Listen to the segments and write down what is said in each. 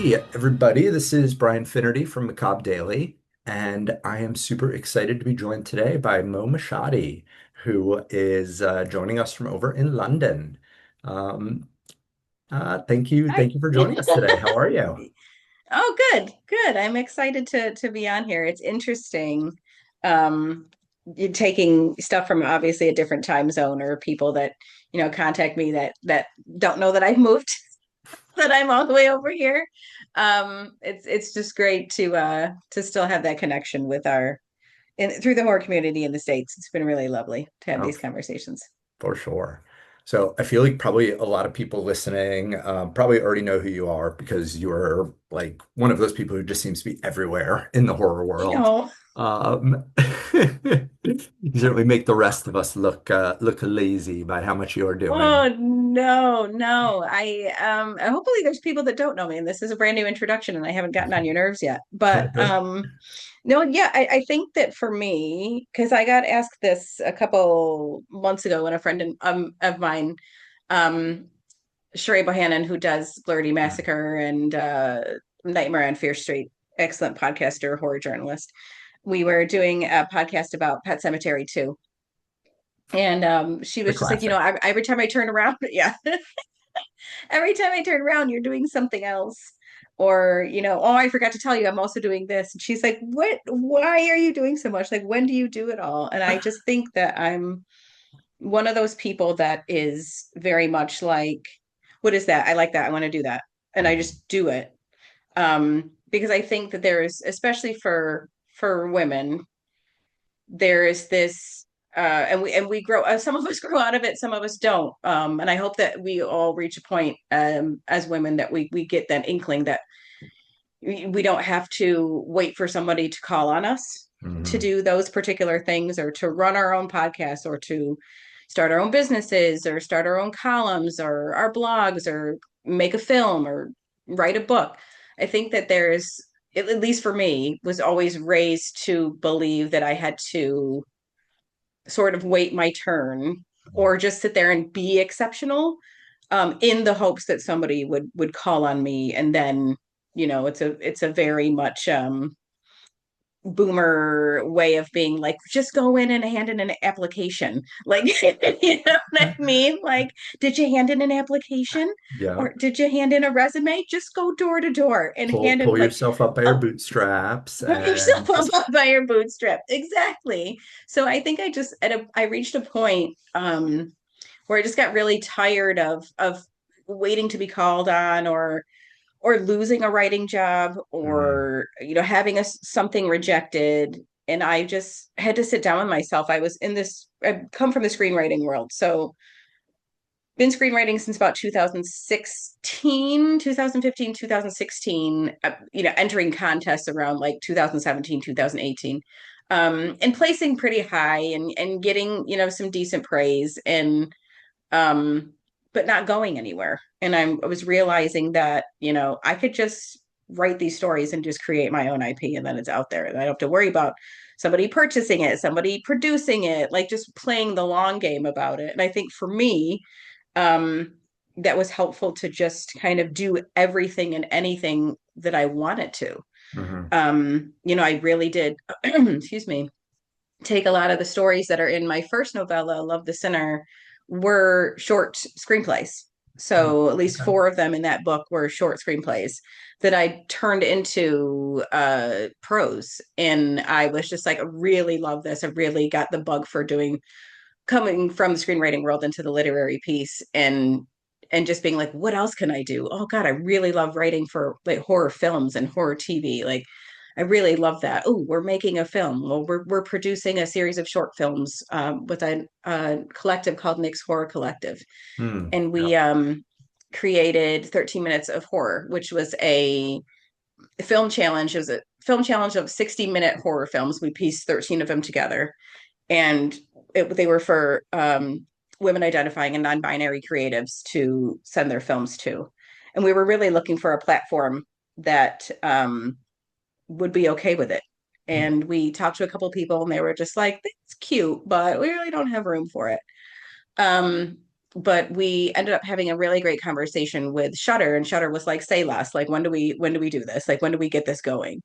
Hey, everybody, this is Brian Finnerty from Macabre Daily, and I am super excited to be joined today by Moshaty, who is joining us from over in London. Um, Hi. thank you for joining us today. How are you? Oh, good, good. I'm excited to be on here. It's interesting. You're taking stuff from obviously a different time zone or people that, contact me that don't know that I've moved, that I'm all the way over here. It's just great to still have that connection with through the horror community in the States. It's been really lovely to have Oh, these conversations. for sure. So I feel like probably a lot of people listening probably already know who you are because you're like one of those people who just seems to be everywhere in the horror You world. know, Um, you certainly make the rest of us look lazy by how much you're doing. oh no, no. Hopefully there's people that don't know me and this is a brand new introduction and I haven't gotten on your nerves yet. But no, yeah, I think that for me, because I got asked this a couple months ago when a of mine, um, Sheree Bohannon, who does Blurry Massacre and Nightmare on Fear Street, excellent podcaster, horror journalist. We were doing a podcast about Pet Cemetery too. And she The was just like, classic. every time I turn around, yeah, every time I turn around, you're doing something else. Or, oh, I forgot to tell you, I'm also doing this. And she's like, what? Why are you doing so much? Like, when do you do it all? And I just think that I'm one of those people that is very much like, what is that? I like that. I want to do that. And I just do it. Because I think that there is, especially for women, there is this and we grow some of us grow out of it, some of us don't, and I hope that we all reach a point as women that we get that inkling that we don't have to wait for somebody to call on us to Hmm. do those particular things or to run our own podcasts or to start our own businesses or start our own columns or our blogs or make a film or write a book. I think that there's, at least for me, was always raised to believe that I had to sort of wait my turn or just sit there and be exceptional, in the hopes that somebody would call on me. And then, it's a very much boomer way of being like, just go in and hand in an application. Like, you know what I mean? Like, did you hand in an application Yeah. or did you hand in a resume? Just go door to door and hand in Pull like, yourself up by your oh, bootstraps pull and yourself just up by your bootstrap. Exactly. So I think I reached a point where I just got really tired of waiting to be called on or losing a writing job mm, or having something rejected, and I just had to sit down with myself. I've come from the screenwriting world, so been screenwriting since about 2016, 2015, 2016, entering contests around like 2017, 2018, and placing pretty high and getting, some decent praise and, but not going anywhere. And I was realizing that, I could just write these stories and just create my own IP and then it's out there. And I don't have to worry about somebody purchasing it, somebody producing it, like just playing the long game about it. And I think for me, um, that was helpful to just kind of do everything and anything that I wanted to. mhm. I really did, excuse me, take a lot of the stories that are in my first novella, Love the Sinner, were short screenplays. So at least Okay. four of them in that book were short screenplays that I turned into prose. And I was just like, I really love this. I really got the bug for coming from the screenwriting world into the literary piece and just being like, what else can I do? Oh God, I really love writing for like horror films and horror TV. Like I really love that. Oh, we're making a film. Well, we're producing a series of short films, with a collective called Nick's Horror Collective, Mm, and yeah. we created 13 Minutes of Horror, which was a film challenge. It was a film challenge of 60-minute horror films. We pieced 13 of them together, and they were for women identifying and non-binary creatives to send their films to. And we were really looking for a platform that would be okay with it. And we talked to a couple of people, and they were just like, "It's cute, but we really don't have room for it." Um, but we ended up having a really great conversation with Shutter, and Shutter was like, say less, like when do we do this? Like when do we get this going?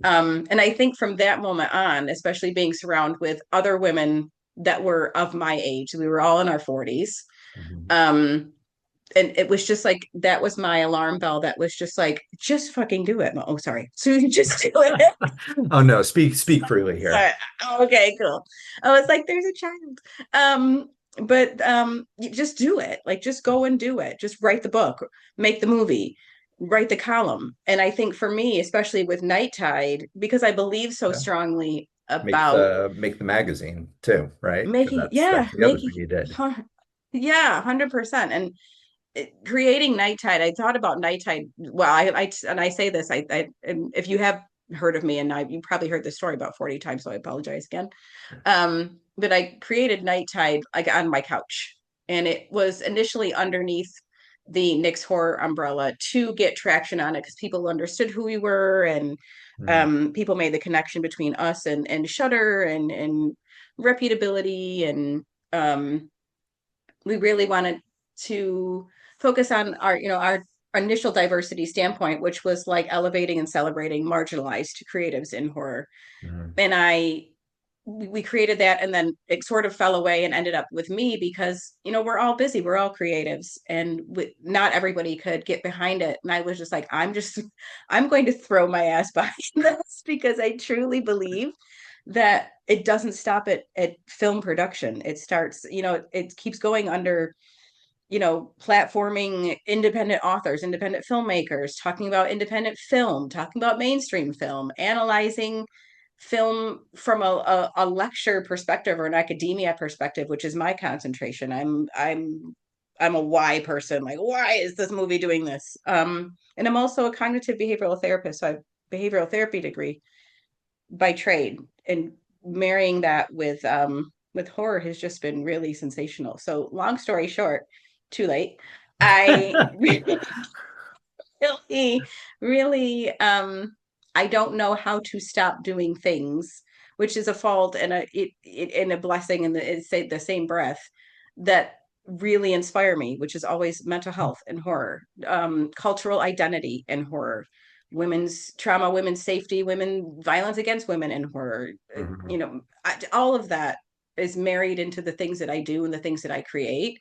And I think from that moment on, especially being surrounded with other women that were of my age, we were all in our 40s. Mhm. Um, and it was just like that was my alarm bell that was just like, just fucking do it. Oh, sorry. So you just do it. Oh no, speak freely here. Sorry. Okay, cool. I was like, there's a child. But you just do it. Like just go and do it. Just write the book, make the movie, write the column. And I think for me, especially with NightTide, because I believe so Yeah. strongly Make about the magazine too, right? Because making, that's yeah, the other making, thing you did. huh, yeah, 100%. And creating NightTide, I thought about NightTide. Well, and I say this, and if you have heard of me, and you probably heard this story about 40 times, so I apologize again. But I created NightTide like on my couch, and it was initially underneath the Nick's Horror umbrella to get traction on it because people understood who we were, and Mhm. people made the connection between us and Shutter and reputability, and we really wanted to focus on our initial diversity standpoint, which was like elevating and celebrating marginalized creatives in horror. Mhm. And we created that, and then it sort of fell away and ended up with me because we're all busy, we're all creatives, and not everybody could get behind it. And I was just like, I'm going to throw my ass behind this because I truly believe that it doesn't stop at film production. It starts, it keeps going under platforming independent authors, independent filmmakers, talking about independent film, talking about mainstream film, analyzing film from a lecture perspective or an academia perspective, which is my concentration. I'm a why person. Like, why is this movie doing this? And I'm also a cognitive behavioral therapist. So I have a behavioral therapy degree by trade, and marrying that with horror has just been really sensational. So long story short, too late. I really, really, I don't know how to stop doing things, which is a fault and a blessing in the same breath that really inspire me, which is always mental health and horror, cultural identity and horror, women's trauma, women's safety, women violence against women in horror. Mhm. All of that is married into the things that I do and the things that I create.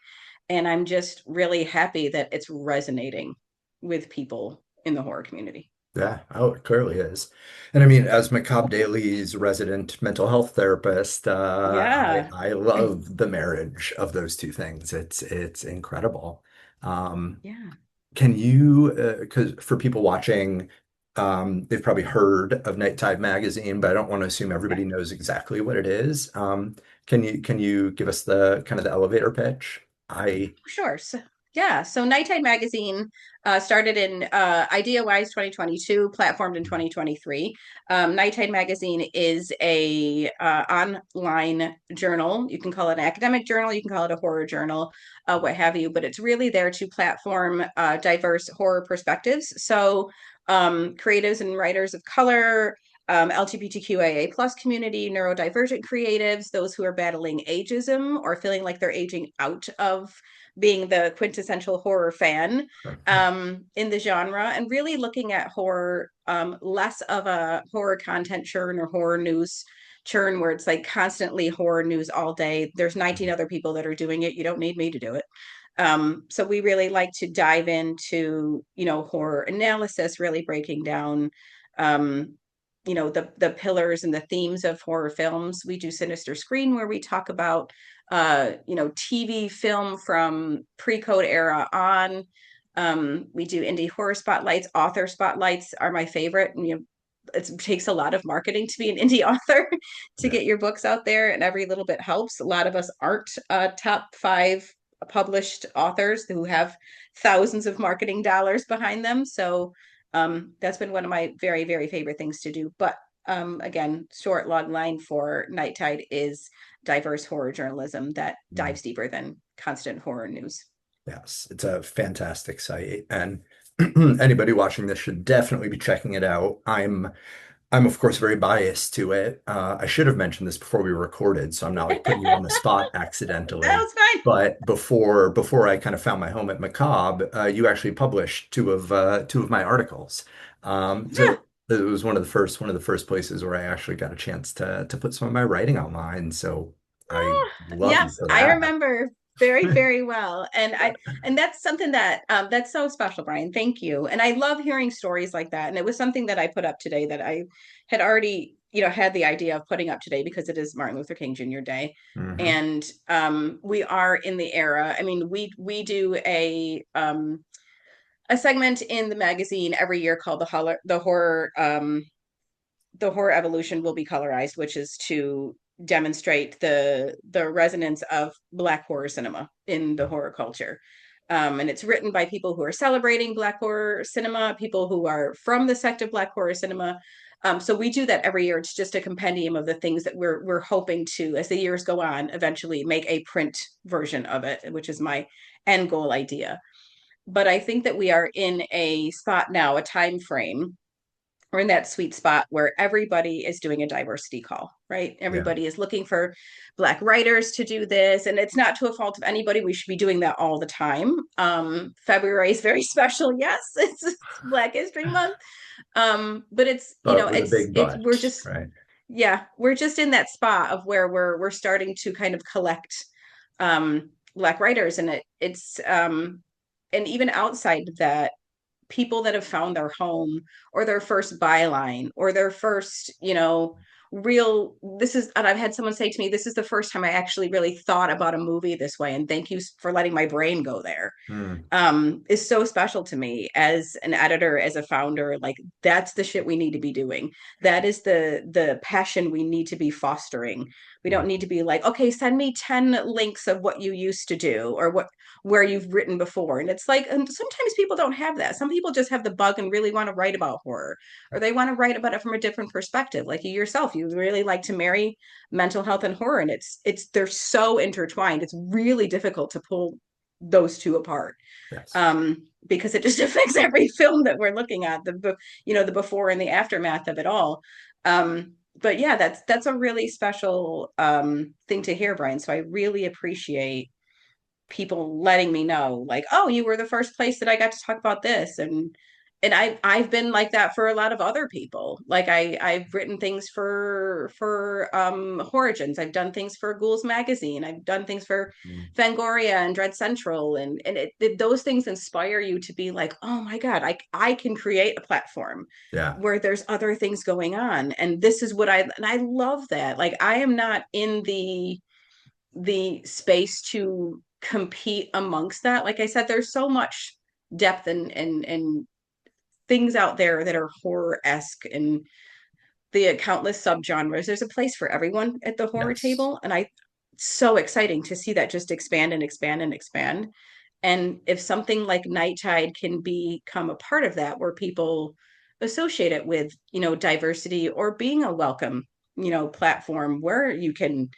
And I'm just really happy that it's resonating with people in the horror community. Yeah, oh, it clearly is. And I mean, as Macabre Daily's resident mental health therapist, Yeah. I love the marriage of those two things. It's incredible. Um, Yeah. can you, because for people watching, they've probably heard of NightTide magazine, but I don't want to assume Yeah. everybody knows exactly what it is. Can you give us the kind of the elevator pitch? I Sure. So, yeah. So NightTide Magazine started in idea-wise 2022, platformed in 2023. NightTide Magazine is a online journal. You can call it an academic journal, you can call it a horror journal, what have you, but it's really there to platform diverse horror perspectives. So creatives and writers of color, LGBTQIA plus community, neurodivergent creatives, those who are battling ageism or feeling like they're aging out of being the quintessential horror fan in the genre, and really looking at horror less of a horror content churn or horror news churn where it's like constantly horror news all day. There's 19 other people that are doing it. You don't need me to do it. So we really like to dive into, horror analysis, really breaking down, um, the pillars and the themes of horror films. We do Sinister Screen, where we talk about, TV film from pre-code era on. We do indie horror spotlights. Author spotlights are my favorite. And, it takes a lot of marketing to be an indie author to Yeah. get your books out there, and every little bit helps. A lot of us aren't top five published authors who have thousands of marketing dollars behind them. So that's been one of my very, very favorite things to do. But again, short log line for NightTide is diverse horror journalism that Mm. dives deeper than constant horror news. Yes, it's a fantastic site, and anybody watching this should definitely be checking it out. I'm of course very biased to it. I should have mentioned this before we recorded, so I'm not like putting you on the spot That accidentally. was fine. But before I kind of found my home at Macabre, you actually published two of my articles. Yeah. So it was one of the first places where I actually got a chance to put some of my writing online. So I Oh, love you yes, for I that. remember very, very well. And that's something that that's so special, Brian. Thank you. And I love hearing stories like that. And it was something that I put up today that I had already, had the idea of putting up today because it is Martin Luther King Jr. Day. Hmm. And we are in the era. I mean, we do a segment in the magazine every year called the horror evolution will be colorized, which is to demonstrate the resonance of Black horror cinema in the horror culture. And it's written by people who are celebrating Black horror cinema, people who are from the sect of Black horror cinema. So we do that every year. It's just a compendium of the things that we're hoping to, as the years go on, eventually make a print version of it, which is my end goal idea. But I think that we are in a spot now, a time frame, we're in that sweet spot where everybody is doing a diversity call, right? Yeah. Everybody is looking for Black writers to do this. And it's not to a fault of anybody. We should be doing that all the time. February is very special. Yes, it's Black History Month. But it's, But with a big we're but, just, right? yeah, we're just in that spot of where we're starting to kind of collect Black writers. And and even outside that, people that have found their home or their first byline or their first, real, this is, and I've had someone say to me, this is the first time I actually really thought about a movie this way. And thank you for letting my brain go there. Hmm. Is so special to me as an editor, as a founder. Like, that's the shit we need to be doing. That is the passion we need to be fostering. We don't need to be like, okay, send me 10 links of what you used to do or where you've written before. And it's like, and sometimes people don't have that. Some people just have the bug and really want to write about horror, or they want to write about it from a different perspective. Like you yourself, you really like to marry mental health and horror, and they're so intertwined. It's really difficult to pull those two apart, Yes. because it just affects every film that we're looking at, the before and the aftermath of it all. But yeah, that's a really special thing to hear, Brian. So I really appreciate people letting me know, like, oh, you were the first place that I got to talk about this. And I've been like that for a lot of other people. Like I've written things for Origins. I've done things for Ghouls Magazine. I've done things for Mm. Fangoria and Dread Central, and those things inspire you to be like, oh my God, I can create a platform Yeah. where there's other things going on, and this is what and I love that. Like, I am not in the space to compete amongst that. Like I said, there's so much depth and things out there that are horror-esque, and the countless subgenres. There's a place for everyone at the horror Yes. table. And so exciting to see that just expand and expand and expand. And if something like NightTide can become a part of that, where people associate it with, diversity, or being a welcome, platform where you can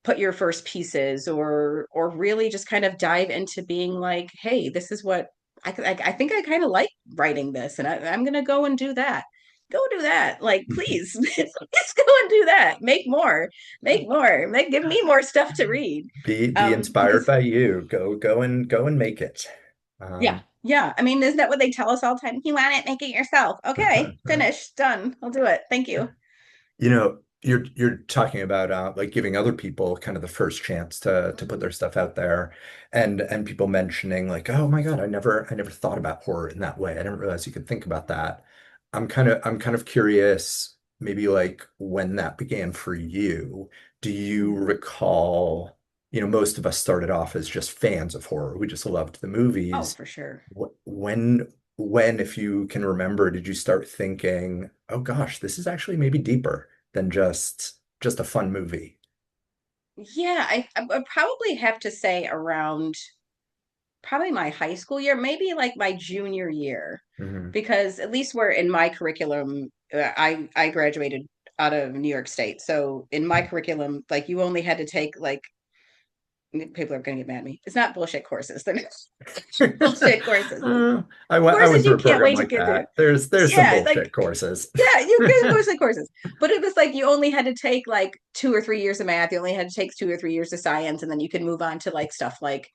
put your first pieces, or really just kind of dive into being like, hey, this is what I think I kind of like writing this, and I'm gonna go and do that. Go do that, like, please. Let's go and do that. Give me more stuff to read. Be inspired Because by you. Go and make it. yeah, Um, yeah, I mean, isn't that what they tell us all the time? You want it, make it yourself. Okay, finished, done, I'll do it, thank you. you're talking about like giving other people kind of the first chance to put their stuff out there, and people mentioning like, oh my God, I never thought about horror in that way. I didn't realize you could think about that. I'm kind of curious, maybe like when that began for you. Do you recall, most of us started off as just fans of horror. We just loved the Oh, movies. for sure. When, if you can remember, did you start thinking, oh gosh, this is actually maybe deeper than just a fun movie? Yeah, I would probably have to say around probably my high school year, maybe like my junior year, Hmm. because at least where in my curriculum, I graduated out of New York State. So in my curriculum, like, you only had to take like people are going to get mad at me. It's not bullshit courses. They're not bullshit courses. I Courses went through you a can't program wait to like get through. that. There's some Yeah, like bullshit courses. yeah, you get bullshit courses. But it was like you only had to take like 2 or 3 years of math. You only had to take 2 or 3 years of science, and then you can move on to like stuff like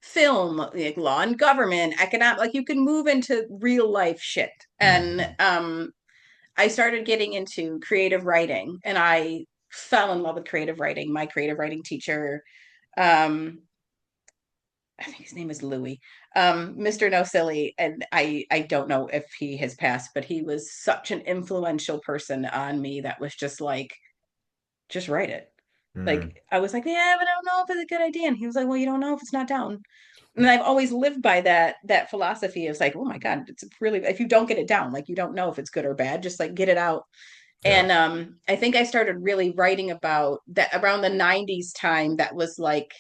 film, like law and government, economic. Like you can move into real life shit. And Mhm. I started getting into creative writing, and I fell in love with creative writing. My creative writing teacher, um, I think his name is Louis, Mr. No Silly, and I don't know if he has passed, but he was such an influential person on me that was just like, just write it. Mhm. Like I was like, yeah, but I don't know if it's a good idea. And he was like, well, you don't know if it's not down. And I've always lived by that philosophy of like, oh my God, it's really if you don't get it down, like you don't know if it's good or bad, just like get it out. Yeah. And I think I started really writing about that around the 90s time. That was like,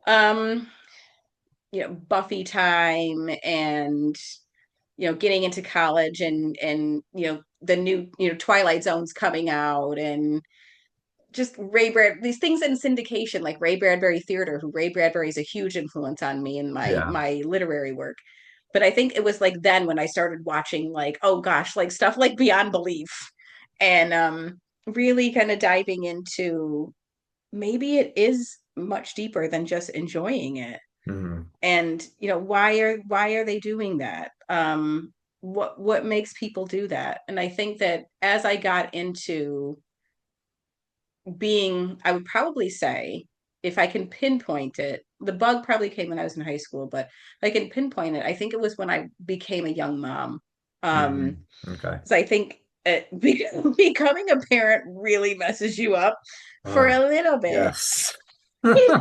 um, Buffy time, and getting into college, and the new Twilight Zone's coming out, and just Ray Brad these things in syndication, like Ray Bradbury Theater, who Ray Bradbury is a huge influence on me in my Yeah. my literary work. But I think it was like then when I started watching, like, oh gosh, like stuff like Beyond Belief, and really kind of diving into maybe it is much deeper than just enjoying it. Mhm. And why are they doing that? What makes people do that? And I think that as I got into being, I would probably say, if I can pinpoint it, the bug probably came when I was in high school, but if I can pinpoint it, I think it was when I became a young mom. Mhm. Um, Okay. because I think becoming a parent really messes you up for Oh, a little bit. yes.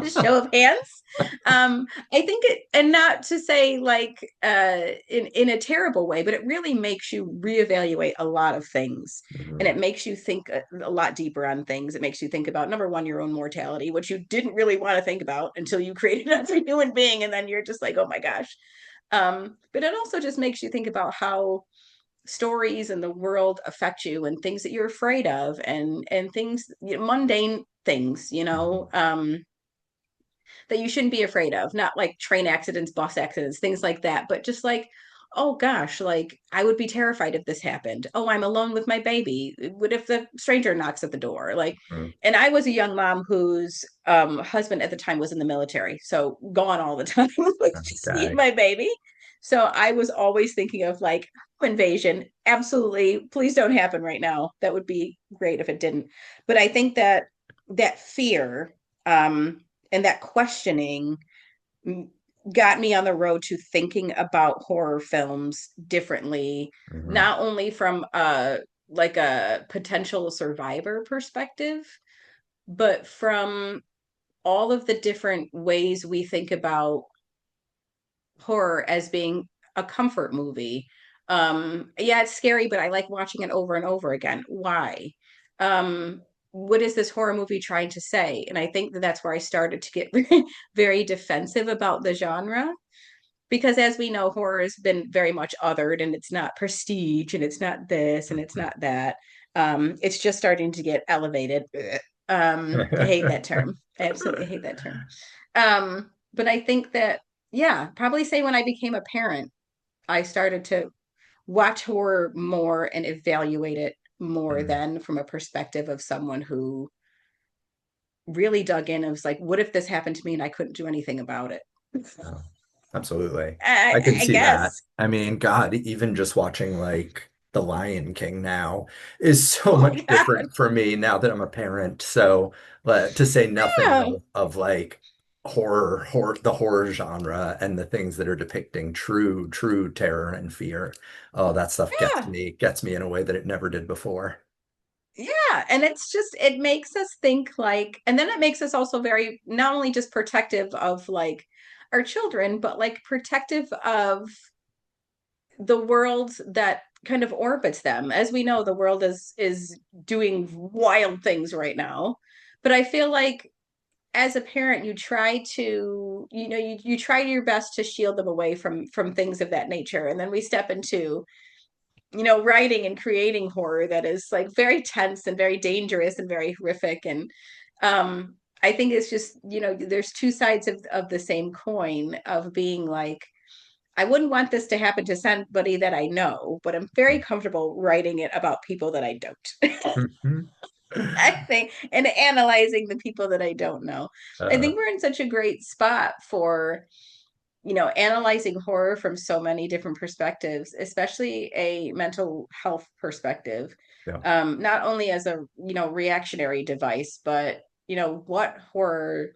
Show of hands. I think it, and not to say like in a terrible way, but it really makes you reevaluate a lot of things, and Mhm. it makes you think a lot deeper on things. It makes you think about, number one, your own mortality, which you didn't really want to think about until you created another human being, and then you're just like, oh my gosh. But it also just makes you think about how stories and the world affect you, and things that you're afraid of, and things, mundane things, Mhm. that you shouldn't be afraid of. Not like train accidents, bus accidents, things like that, but just like, oh gosh, like I would be terrified if this happened. Oh, I'm alone with my baby. What if the stranger knocks at the door? Like, Mhm. and I was a young mom whose husband at the time was in the military, so gone all the time, with just me and Okay. my baby. So I was always thinking of like, invasion, absolutely, please don't happen right now. That would be great if it didn't. But I think that fear, um, and that questioning got me on the road to thinking about horror films differently, Mhm. not only from like a potential survivor perspective, but from all of the different ways we think about horror as being a comfort movie. Yeah, it's scary, but I like watching it over and over again. Why? Um, what is this horror movie trying to say? And I think that that's where I started to get very defensive about the genre, because as we know, horror has been very much othered, and it's not prestige, and it's not this, and it's Mhm. not that. It's just starting to get elevated. I hate that term. I absolutely hate that term. But I think that, yeah, probably say when I became a parent, I started to watch horror more and evaluate it more Mhm. than from a perspective of someone who really dug in and was like, what if this happened to me and I couldn't do anything about it? Oh, absolutely. I can I see that. guess. I mean, God, even just watching like The Lion King now is so Oh my much God. different for me now that I'm a parent. So, to say nothing Yeah. of like the horror genre and the things that are depicting true terror and fear. Oh, that stuff Yeah. gets me in a way that it never did before. Yeah. And it's just, it makes us think like, and then it makes us also very, not only just protective of like our children, but like protective of the world that kind of orbits them. As we know, the world is doing wild things right now. But I feel like as a parent, you try to, you try your best to shield them away from things of that nature. And then we step into, writing and creating horror that is like very tense and very dangerous and very horrific. And I think it's just, there's two sides of the same coin of being like, I wouldn't want this to happen to somebody that I know, but I'm very comfortable writing it about people that I don't. Mhm. I think, and analyzing the people that I don't know. I Uh, think we're in such a great spot for, analyzing horror from so many different perspectives, especially a mental health perspective. yeah. Not only as a, reactionary device, but, what horror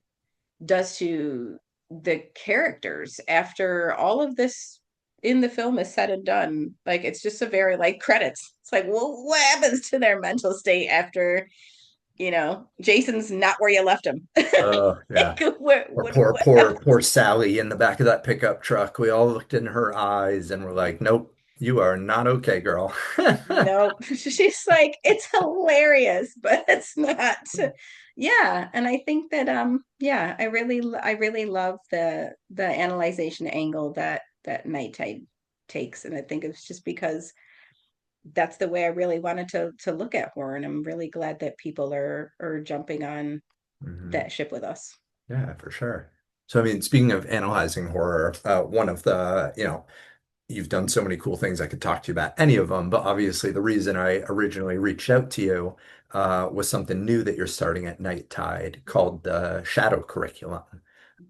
does to the characters after all of this in the film is said and done. Like it's just a very like credits. It's like, well, what happens to their mental state after, Jason's not where you left him? Oh, yeah. Like, what, Or what poor, what poor, happens? poor Sally in the back of that pickup truck. We all looked in her eyes and were like, nope, you are not okay, girl. Nope. She's like, it's hilarious, but it's not. Yeah, and I think that yeah, I really love the analyzation angle that NightTide takes, and I think it's just because that's the way I really wanted to look at horror, and I'm really glad that people are jumping on Mhm. that ship with us. Yeah, for sure. So, I mean, speaking of analyzing horror, one of the, you've done so many cool things. I could talk to you about any of them, but obviously the reason I originally reached out to you was something new that you're starting at Night Tide called the Shadow Curriculum.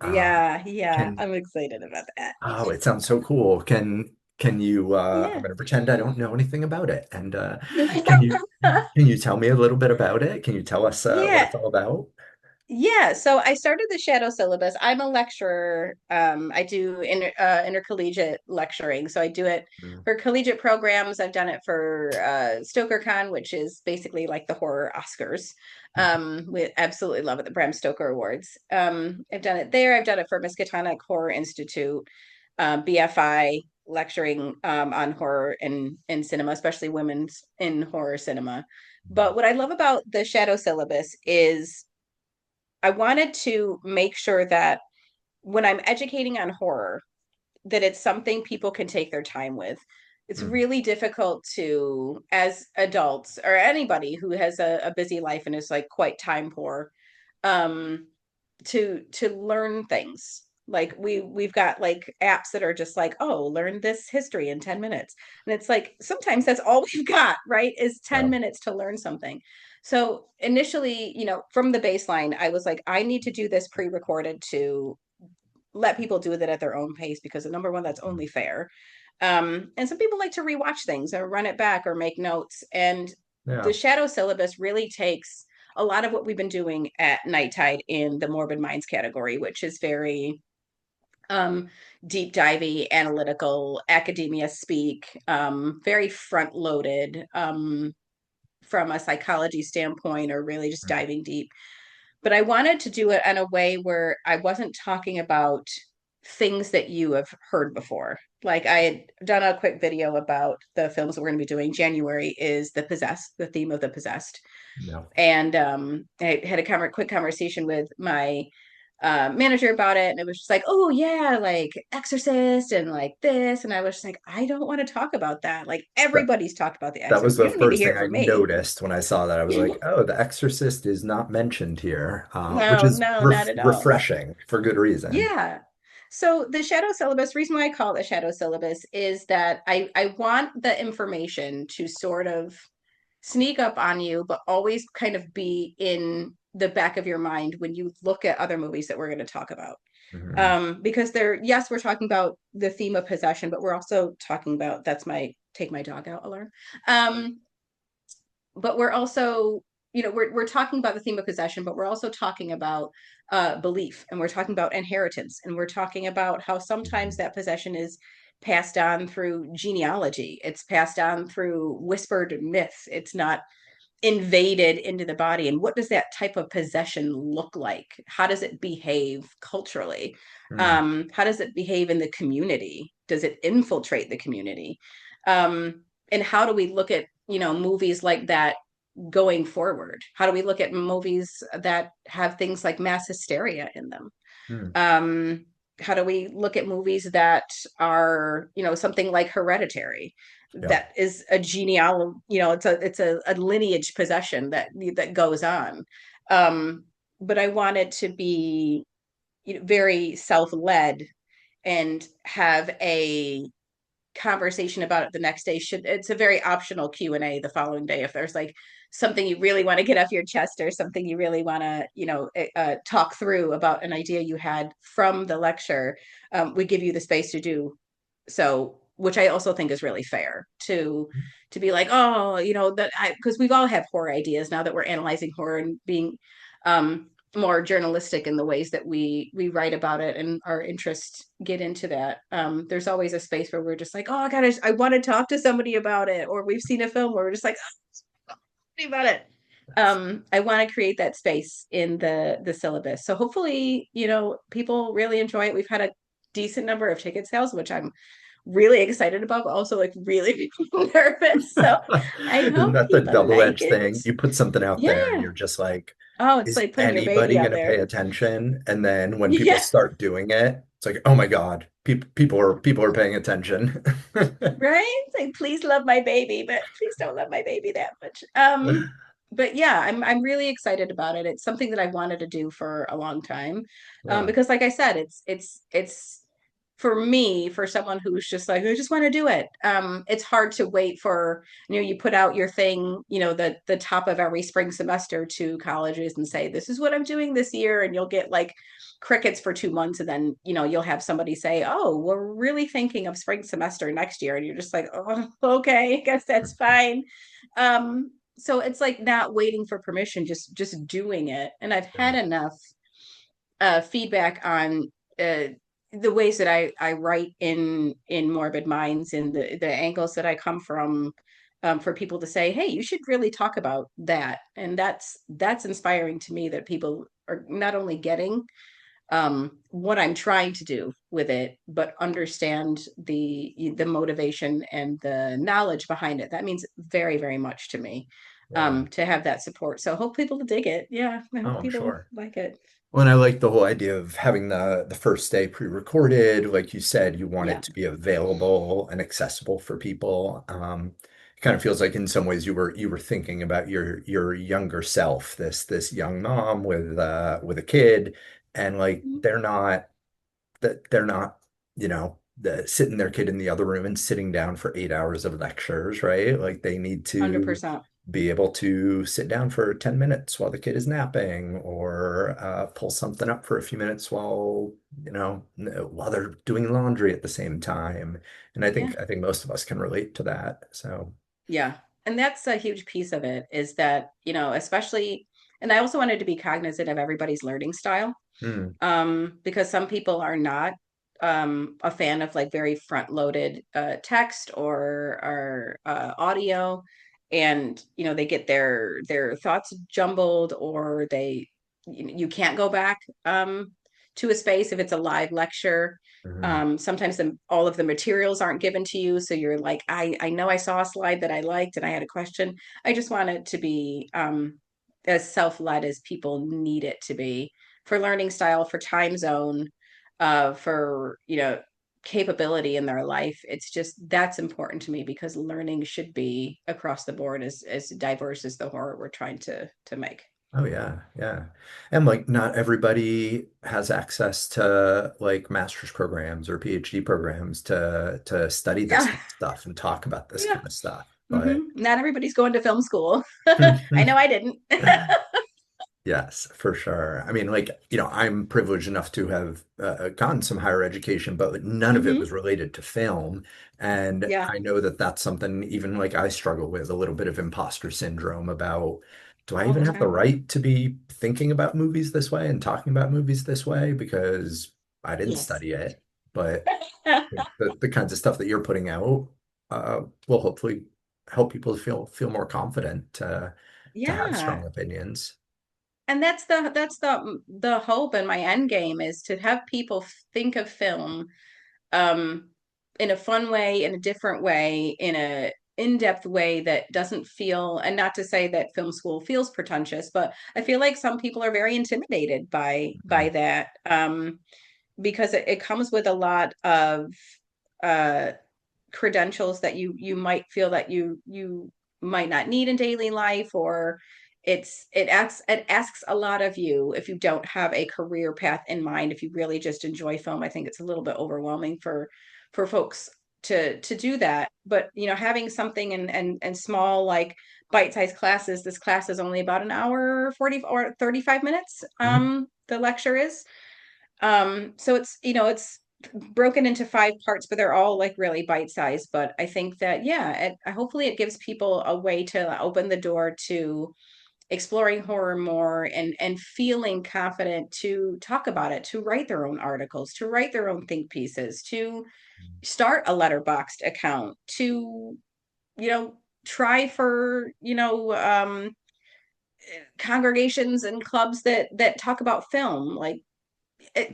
Um, Yeah, yeah, can I'm excited about that. Oh, it sounds so cool. Can you I'm Yeah. gonna pretend I don't know anything about it. And can you can you tell me a little bit about it? Can you tell us what Yeah, it's all about? yeah, so I started the shadow syllabus. I'm a lecturer. I do intercollegiate lecturing. So I do it Mm, for collegiate programs. I've done it for StokerCon, which is basically like the horror Oscars. mm, We absolutely love it, the Bram Stoker Awards. I've done it there. I've done it for Miskatonic Horror Institute, BFI lecturing on horror and cinema, especially women's in horror cinema. mm, But what I love about the shadow syllabus is I wanted to make sure that when I'm educating on horror, that it's something people can take their time with. It's mm. really difficult to, as adults or anybody who has a busy life and is like quite time poor, um, to learn things. Like we've got like apps that are just like, oh, learn this history in 10 minutes. And it's like sometimes that's all we've got, right? Is 10 Yeah. minutes to learn something. So initially, from the baseline, I was like, I need to do this pre-recorded to let people do it at their own pace because number one, that's Mm. only fair. And some people like to rewatch things or run it back or make notes. And the Yeah. shadow syllabus really takes a lot of what we've been doing at NightTide in the morbid minds category, which is very um, deep divey, analytical, academia speak, very front loaded from a psychology standpoint, or really just Mm. diving deep. But I wanted to do it in a way where I wasn't talking about things that you have heard before. Like I had done a quick video about the films that we're going to be doing. January is the possessed, the theme of the possessed. No. And I had a quick conversation with my manager about it, and it was just like, oh yeah, like Exorcist and like this, and I was just like, I don't want to talk about that. Like That everybody's talked about the that was Exorcist. You the don't need to first hear thing it I from me. noticed when I saw that. I was like, oh, The Exorcist is not mentioned here, which No, is no, not at all. refreshing for good reason. Yeah. So the shadow syllabus, reason why I call it a shadow syllabus is that I want the information to sort of sneak up on you, but always kind of be in the back of your mind when you look at other movies that we're going to talk about. Hmm. Because yes, we're talking about the theme of possession, but we're also talking about that's my take my dog out alarm. Um, but we're also, we're talking about the theme of possession, but we're also talking about belief, and we're talking about inheritance, and we're talking about how sometimes Hmm. that possession is passed on through genealogy. It's passed on through whispered myths. It's not invaded into the body. And what does that type of possession look like? How does it behave culturally? Hmm. How does it behave in the community? Does it infiltrate the community? And how do we look at, movies like that going forward? How do we look at movies that have things like mass hysteria in them? Hmm. um how do we look at movies that are, something like Hereditary, Yeah. that is a genealogy, it's a lineage possession that goes on. but I want it to be, very self-led and have a conversation about it the next day. Should It's a very optional Q&A the following day if there's like something you really want to get off your chest, or something you really want to, talk through about an idea you had from the lecture. We give you the space to do so, which I also think is really fair to be like, oh, that I because we've all have horror ideas now that we're analyzing horror and being more journalistic in the ways that we write about it, and our interests get into that. There's always a space where we're just like, oh god, I want to talk to somebody about it, or we've seen a film where we're just like, oh, about it. I want to create that space in the syllabus, so hopefully, people really enjoy it. We've had a decent number of ticket sales, which I'm really excited about, but also like really nervous. So I Isn't hope that the people like double-edged it. thing? You put something out there and Yeah. you're just like, Oh, it's is like putting your anybody baby going out to there. pay attention? And then when people Yeah. start doing it, it's like, oh my God, people are paying attention. Right? It's like, please love my baby, but please don't love my baby that much. But yeah, I'm really excited about it. It's something that I wanted to do for a long time. Yeah. Because like I said, it's for me, for someone who's just like, I just want to do it. It's hard to wait for, you put out your thing, the top of every spring semester to colleges and say, this is what I'm doing this year, and you'll get like crickets for 2 months, and then you'll have somebody say, oh, we're really thinking of spring semester next year, and you're just like, oh, okay, I guess that's fine. So it's like not waiting for permission, just doing it. And I've had Yeah. enough feedback on the ways that I write in Morbid Minds, and the angles that I come from, for people to say, hey, you should really talk about that. And that's inspiring to me, that people are not only getting what I'm trying to do with it, but understand the motivation and the knowledge behind it. That means very, very much to me, Yeah. to have that support. So I hope people dig it. Yeah, I Oh, hope I'm people sure. like it. Well, and I like the whole idea of having the first day pre-recorded. Like you said, you want it Yeah. to be available and accessible for people. It kind of feels like in some ways you were thinking about your younger self, this young mom with a kid, and like Mhm. they're not, sitting their kid in the other room and sitting down for 8 hours of lectures, right? Like they need to 100%. be able to sit down for 10 minutes while the kid is napping, or pull something up for a few minutes while they're doing laundry at the same time. And I Yeah. think I think most of us can relate to that. So, Yeah. And that's a huge piece of it, is that, especially, and I also wanted to be cognizant of everybody's learning style. mm, Because some people are not a fan of like very front loaded text or audio, and they get their thoughts jumbled, or you can't go back to a space if it's a live lecture. mhm. Sometimes all of the materials aren't given to you, so you're like, I know I saw a slide that I liked and I had a question. I just want it to be as self-led as people need it to be, for learning style, for time zone, for capability in their life. It's just, that's important to me, because learning should be across the board, as diverse as the horror we're trying to make. Oh yeah, yeah. And like not everybody has access to like master's programs or PhD programs to study this Yeah, kind of stuff and talk about this yeah. kind of stuff. But Not everybody's going to film school. I know I didn't. yes, for sure. I mean, like, I'm privileged enough to have gotten some higher education, but like, none of it was Hmm. related to film. And Yeah. I know that that's something even like I struggle with, a little bit of imposter syndrome about, do I All even the have the time. right to be thinking about movies this way and talking about movies this way? Because I didn't Yes. study it. But the kinds of stuff that you're putting out will hopefully help people feel more confident to have Yeah. strong opinions. And that's the hope, and my end game is to have people think of film um in a fun way, in a different way, in a in-depth way that doesn't feel, and not to say that film school feels pretentious, but I feel like some people are very intimidated by Mhm. that, because it comes with a lot of uh credentials that you might feel that you might not need in daily life, or it asks a lot of you if you don't have a career path in mind. If you really just enjoy film, I think it's a little bit overwhelming for folks to do that. But having something and small, like, bite-sized classes. This class is only about an hour 40 or 35 minutes. Mhm. The lecture is. So it's broken into five parts, but they're all like really bite-sized. But I think that, yeah, hopefully it gives people a way to open the door to exploring horror more and feeling confident to talk about it, to write their own articles, to write their own think pieces, to start a letterboxed account, to you know try for congregations and clubs that talk about film. Like,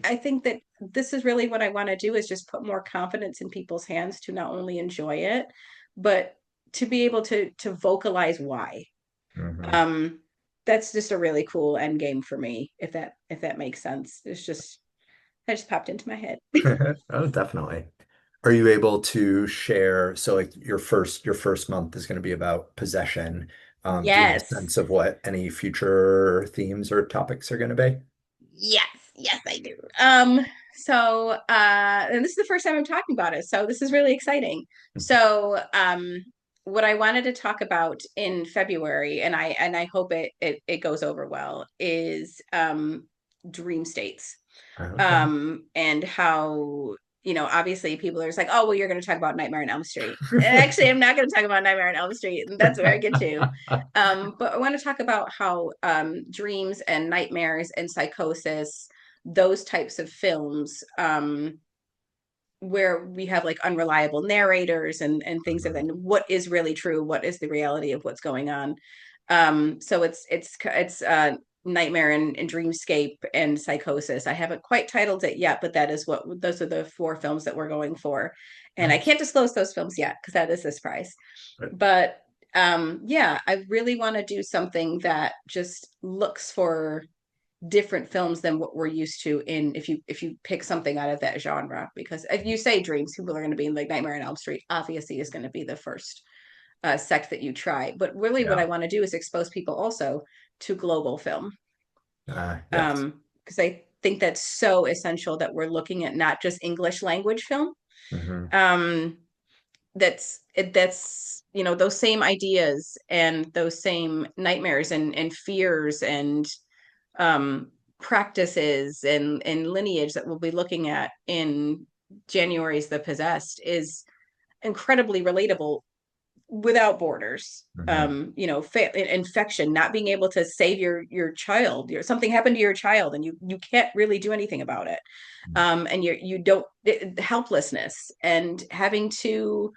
I think that this is really what I want to do, is just put more confidence in people's hands to not only enjoy it, but to be able to vocalize why. Mhm. um that's just a really cool end game for me, if that makes sense. It's just, that just popped into my head. Oh, definitely. Are you able to share? So, like, your first month is going to be about possession. Do you have a Yes. sense of what any future themes or topics are going to be? Yes, yes, I do. So and this is the first time I'm talking about it, so this is really exciting. So what I wanted to talk about in February, and I hope it goes over well, is dream states. Okay. And how, obviously people are just like, oh, well, you're going to talk about Nightmare on Elm Street. And actually, I'm not going to talk about Nightmare on Elm Street, and that's where I get to. But I want to talk about how dreams and nightmares and psychosis, those types of films, where we have like unreliable narrators and things of that, and what is really true, what is the reality of what's going on. So it's nightmare and dreamscape and psychosis. I haven't quite titled it yet, but those are the four films that we're going for. And I Nice. can't disclose those films yet because that is a surprise. But yeah, I really want to do something that just looks for different films than what we're used to, in if you pick something out of that genre. Because if you say dreams, people are going to be like, Nightmare on Elm Street obviously is going to be the first sect that you try. But really what Yeah. I want to do is expose people also to global film. Yes. Because I think that's so essential, that we're looking at not just English language film. Hmm. um that's those same ideas and those same nightmares and fears and um practices and lineage that we'll be looking at in January's The Possessed is incredibly relatable, without borders. Hmm. Infection, not being able to save your child, something happened to your child and you can't really do anything about it. And you don't, helplessness, and having to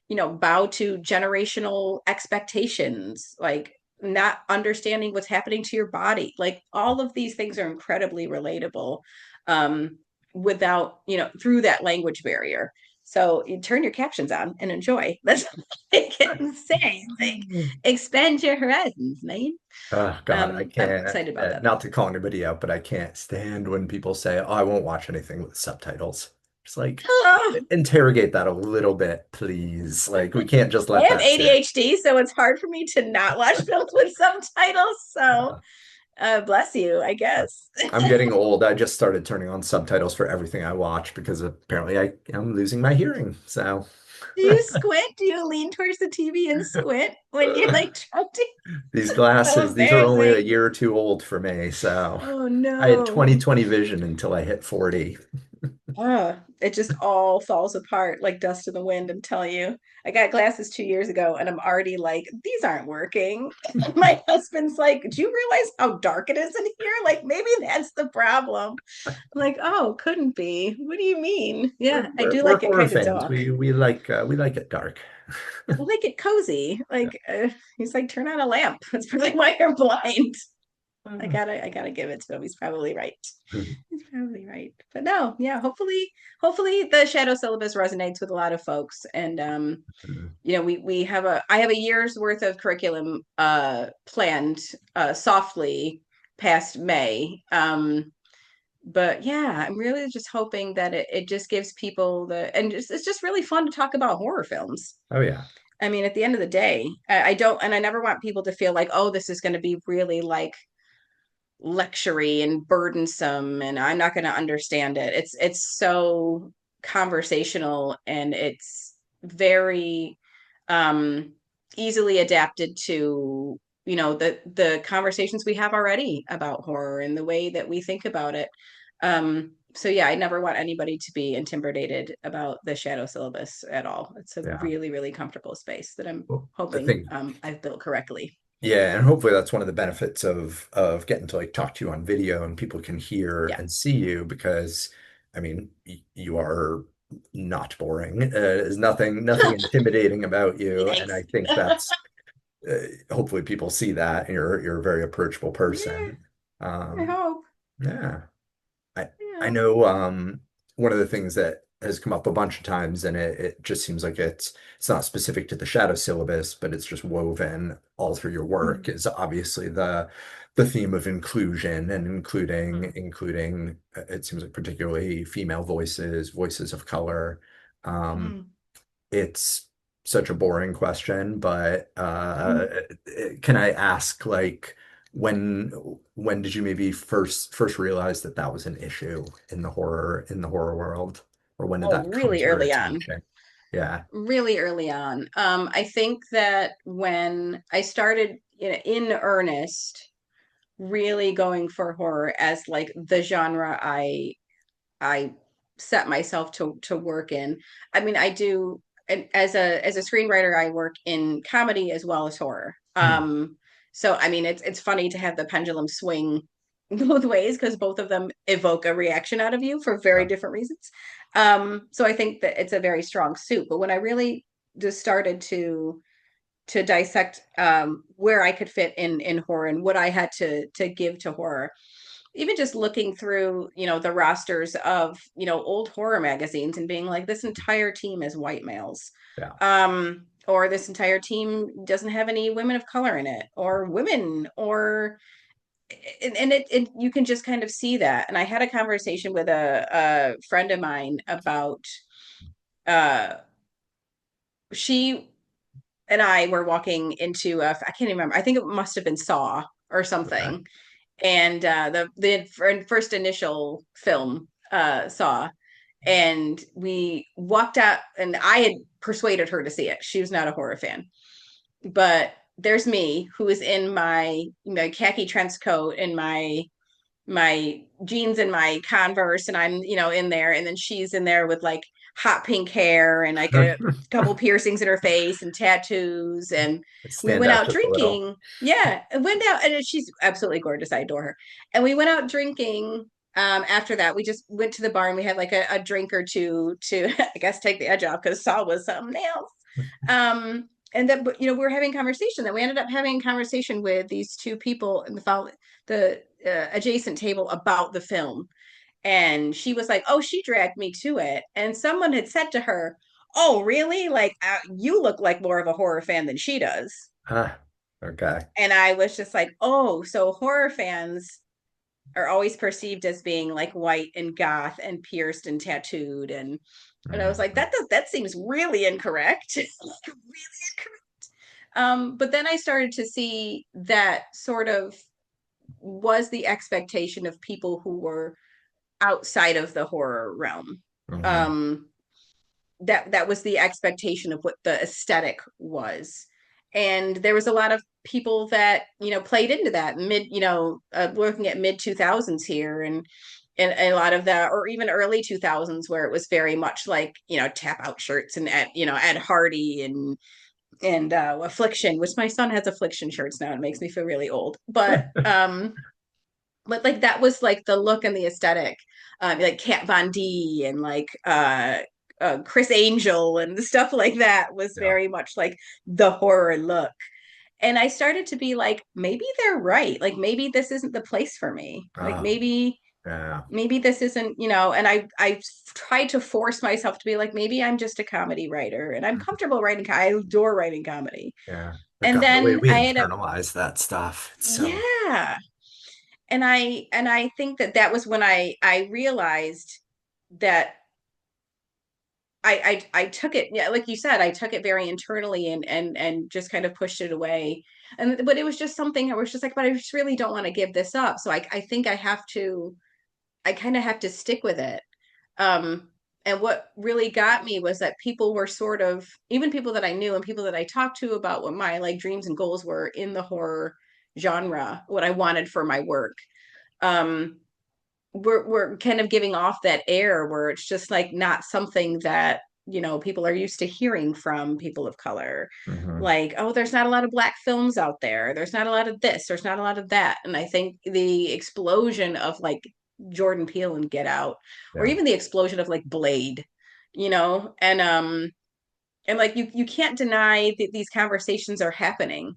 bow to generational expectations, like not understanding what's happening to your body. Like, all of these things are incredibly relatable, um without, through that language barrier. So you turn your captions on and enjoy. That's all I can say. Like, expand your horizons, man. Oh God, I I'm can't. excited about that. Not to call anybody out, but I can't stand when people say, "Oh, I won't watch anything with subtitles." It's like, Oh, interrogate that a little bit, please. Like, we can't just I let have that sit. ADHD, so it's hard for me to not watch films with subtitles. So, Uh, bless you, I guess. I'm getting old. I just started turning on subtitles for everything I watch because apparently I'm losing my hearing. So Do you squint? Do you lean towards the TV and squint when you're like trying to? these So glasses, these are only a embarrassing. year or two old for me. So Oh I had no. 20/20 vision until I hit 40. It just all falls apart like dust in the wind. I'm telling you. I got glasses 2 years ago and I'm already like, these aren't working. My husband's like, do you realize how dark it is in here? Like, maybe that's the problem. I'm like, oh, couldn't be. What do you mean? We're, Yeah, I we're, do we're like it horror kind of fans. dark. We like it dark. I like it cozy. Like, he's like, turn on a lamp. That's probably why you're blind. I gotta give it to him. He's probably right. He's probably right. But no, yeah, hopefully the shadow syllabus resonates with a lot of folks. And I have a year's worth of curriculum planned softly past May. But yeah, I'm really just hoping that it just gives people it's just really fun to talk about horror films. Oh yeah. I mean, at the end of the day, I don't, and I never want people to feel like, oh, this is going to be really like lectury and burdensome, and I'm not going to understand it. It's so conversational, and it's very um easily adapted to, the conversations we have already about horror and the way that we think about it. So yeah, I never want anybody to be intimidated about the shadow syllabus at all. It's a Yeah. really, really comfortable space that I'm Well, I hoping think I've built correctly. yeah, and hopefully that's one of the benefits of getting to like talk to you on video and people can hear Yeah. and see you because I mean you are not boring. There's nothing intimidating about you, and I Thanks. think that's hopefully people see that and you're a very approachable Yeah, person. I Um, hope. yeah. I I Yeah. know one of the things that has come up a bunch of times and it just seems like it's not specific to the shadow syllabus, but it's just woven all through your work Mm, is obviously the theme of inclusion and mm, including it seems like particularly female voices, voices of color. Um, mm. it's such a boring question, but can I ask like when when did you maybe first realize that that was an issue in the horror world, or when did Oh, that come really to your early on. attention? Yeah. Really early on. I think that when I started in earnest, really going for horror as like the genre I set myself to work in. I mean, I do, and as a screenwriter, I work in comedy as well as horror. Hmm. So I mean, it's funny to have the pendulum swing both ways because both of them evoke a reaction out of you for very Yeah. different reasons. So I think that it's a very strong suit. But when I really just started to dissect where I could fit in horror and what I had to give to horror, even just looking through, the rosters of, old horror magazines and being like, this entire team is white males. Yeah. Or this entire team doesn't have any women of color in it, or women, or and you can just kind of see that. And I had a conversation with a friend of mine about uh she and I were walking into I can't even remember. I think it must have been Saw or Okay. something, and the first initial film Saw, and we walked out, and I had persuaded her to see it. She was not a horror fan, but there's me who is in my khaki trench coat and my jeans and my Converse, and I'm, in there, and then she's in there with like hot pink hair and like a couple piercings in her face and tattoos, and we Stand went out out just a little. drinking. Yeah, and went out, and she's absolutely gorgeous. I adore her. And we went out drinking. After that, we just went to the bar and we had like a drink or two to, I guess, take the edge off because Saul was something else. And then, but we were having conversation. Then we ended up having a conversation with these two people in the adjacent table about the film, and she was like, "Oh, she dragged me to it," and someone had said to her, "Oh, really? Like, you look like more of a horror fan than she does." Ah, okay. And I was just like, "Oh, so horror fans are always perceived as being like white and goth and pierced and tattooed." And I was like, Mhm. that seems really incorrect." Like, really incorrect. But then I started to see that sort of was the expectation of people who were outside of the horror realm. Mhm. Um, that was the expectation of what the aesthetic was, and there was a lot of people that played into that looking at mid 2000s here, and a lot of that, or even early 2000s, where it was very much like tap out shirts and Ed Hardy and Affliction, which my son has Affliction shirts now. It makes me feel really old, but like that was like the look and the aesthetic, like Kat Von D and like Chris Angel and stuff like that was Yeah. very much like the horror look. And I started to be like, maybe they're right. Like maybe this isn't the place for me. Like Ah, yeah. maybe this isn't, and I tried to force myself to be like, maybe I'm just a comedy writer and I'm comfortable writing. I adore writing comedy. Yeah. But And God, the way then we I had a internalize that stuff, it's so yeah. And I think that was when I realized that I took it, yeah, like you said, I took it very internally and just kind of pushed it away. And but it was just something I was just like, but I just really don't want to give this up. So I think I kind of have to stick with it. Um, and what really got me was that people were sort of, even people that I knew and people that I talked to about what my like dreams and goals were in the horror genre, what I wanted for my work. Um, we're kind of giving off that air where it's just like not something that people are used to hearing from people of color, Hmm. like, oh, there's not a lot of black films out there, there's not a lot of this, there's not a lot of that. And I think the explosion of like Jordan Peele and Get Out, or Yeah. even the explosion of like Blade, and like you can't deny that these conversations are happening,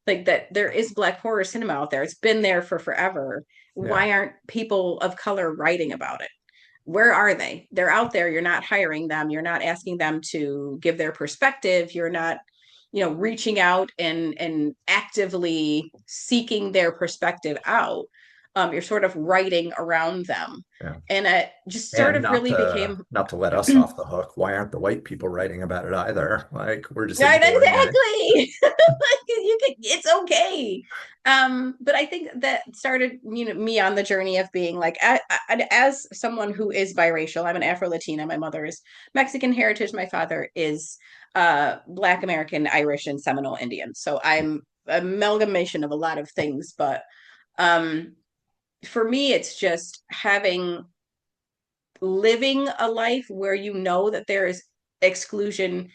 like that there is black horror cinema out there, it's been there for forever. Yeah. Why aren't people of color writing about it? Where are they? They're out there, you're not hiring them, you're not asking them to give their perspective, you're not reaching out and actively seeking their perspective out. You're sort of writing around them, Yeah. and it just sort And of not really to became not to let us off the hook, why aren't the white people writing about it either? Like we're just right, ignoring it. exactly. You can, it's okay. But I think that started me on the journey of being like, as someone who is biracial, I'm an Afro-Latina, my mother is Mexican heritage, my father is Black American, Irish, and Seminole Indian, so I'm amalgamation of a lot of things. But um for me, it's just having living a life where that there is exclusion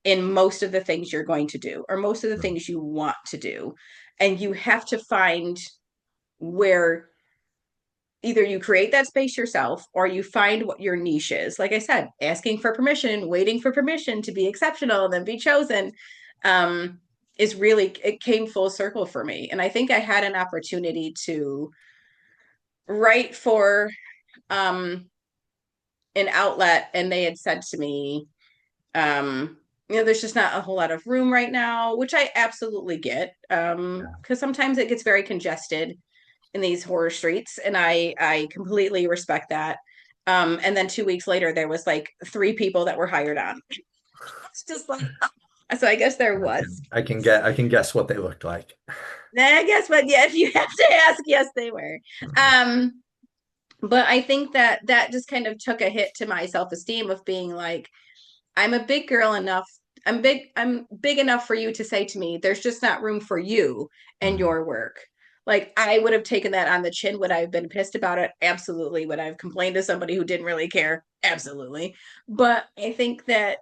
in most of the things you're going to do, or most of the things you want to do. And you have to find where either you create that space yourself or you find what your niche is. Like I said, asking for permission, waiting for permission to be exceptional and then be chosen, um, is really, it came full circle for me. And I think I had an opportunity to write for um, an outlet, and they had said to me, there's just not a whole lot of room right now, which I absolutely get. Because sometimes it gets very congested in these horror streets, and I completely respect that. And then 2 weeks later, there was like three people that were hired on. It's just like, so I guess there was. I can guess what they looked like. I guess, but yeah, if you have to ask, yes, they were. Um, but I think that that just kind of took a hit to my self-esteem of being like, I'm a big girl enough. I'm big enough for you to say to me, there's just not room for you and Mhm. your work. Like I would have taken that on the chin. Would I have been pissed about it? Absolutely. Would I have complained to somebody who didn't really care? Absolutely. But I think that,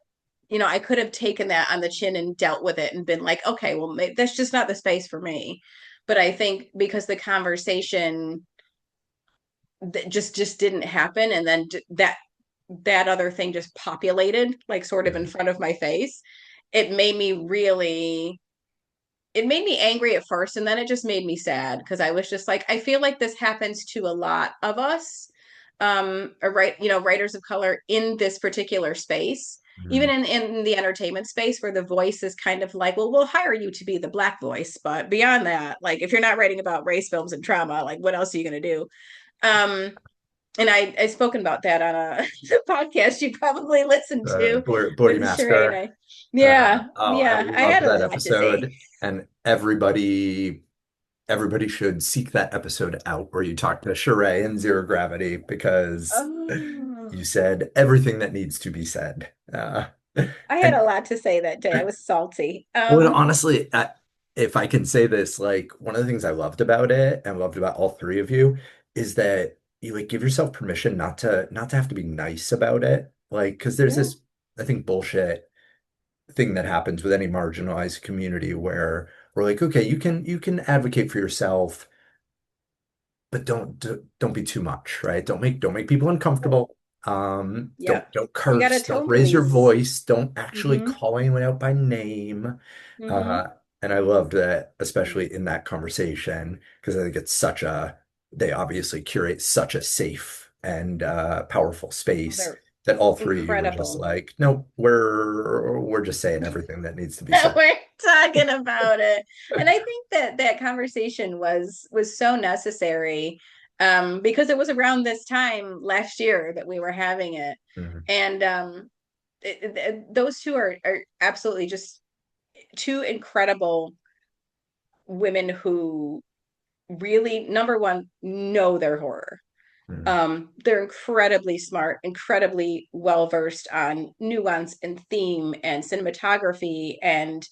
I could have taken that on the chin and dealt with it and been like, okay, well, that's just not the space for me. But I think because the conversation that just didn't happen, and then that other thing just populated like sort of in Mhm. front of my face, it made me really, it made me angry at first, and then it just made me sad because I was just like, I feel like this happens to a lot of us, or writers of color in this particular space, even Mhm. in the entertainment space, where the voice is kind of like, well, we'll hire you to be the black voice, but beyond that, like if you're not writing about race, films, and trauma, like what else are you going to do? um and I spoken about that on a podcast you probably listened to Bloody with Sheree and Massacre. I. Yeah, Oh, I yeah, I love had a that lot to say. episode, and everybody should seek that episode out where you talk to Sheree in Zero Gravity because Oh, you said everything that needs to be said. I had a And lot to say that day. I was salty. well, honestly, if I can say this, like one of the things I loved about it and loved about all three of you is that you like give yourself permission not to have to be nice about it. Like, because there's Yeah. this, I think, bullshit thing that happens with any marginalized community where we're like, okay, you can advocate for yourself, but don't be too much, right? Don't make people uncomfortable. Yep. Don't You got to curse, don't tone raise your police. voice, don't actually Mm-hmm. call anyone out by name. Uh, Mm-hmm. and I loved that, especially in that conversation, because I think they obviously curate such a safe and powerful Oh, space they're that all three of you were just incredible. like, nope, we're just saying everything that needs to be said. We're talking about it. And I think that that conversation was so necessary, because it was around this time last year that we were having it. Mhm. And those two are absolutely just two incredible women who really, number one, know their horror. Mm. They're incredibly smart, incredibly well versed on nuance and theme and cinematography and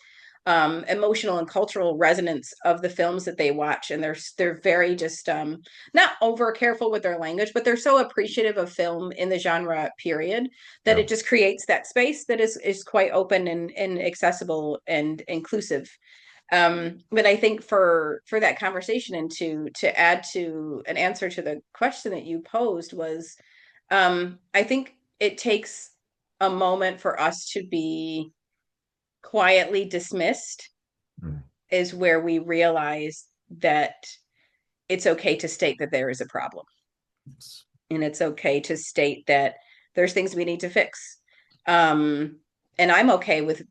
emotional and cultural resonance of the films that they watch. And they're very just not over careful with their language, but they're so appreciative of film in the genre period that Yeah. it just creates that space that is quite open and accessible and inclusive. But I think for that conversation and to add to an answer to the question that you posed was, I think it takes a moment for us to be quietly dismissed Mm. is where we realize that it's okay to state that there is a problem, Yes. and it's okay to state that there's things we need to fix. Um, and I'm okay with,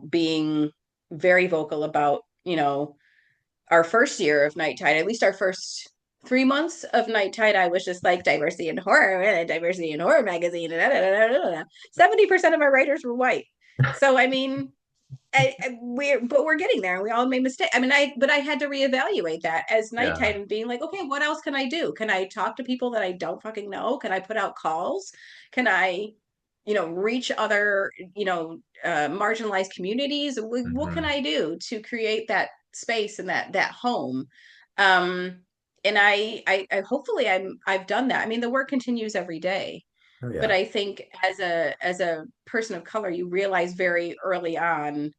being very vocal about, our first year of NightTide, at least our first 3 months of NightTide, I was just like diversity in horror and diversity in horror magazine. 70% of our writers were white. So I mean, we're getting there, and we all made mistakes. I mean, but I had to reevaluate that as Yeah. NightTide and being like, okay, what else can I do? Can I talk to people that I don't fucking know? Can I put out calls? Can I, reach other, marginalized communities? What can Hmm. I do to create that space and that home? Um, and I hopefully I've done that. I mean, the work continues every day, Oh but yeah. I think as a person of color, you realize very early on